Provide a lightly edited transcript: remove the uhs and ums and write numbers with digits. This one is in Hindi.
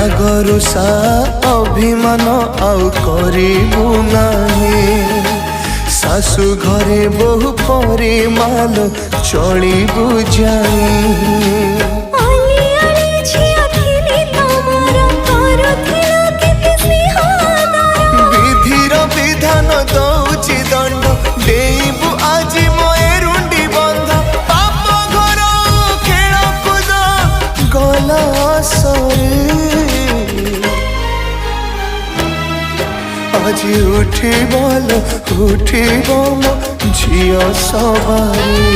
रागरुषा अभिमान आउ करिबु नाही सासु घरे बहु परिमाल चलिबु जाई दौची दंड डेबू आज मरुंडी बंध पाप घर खेल कूद गला आज उठी मो झियो सवारी।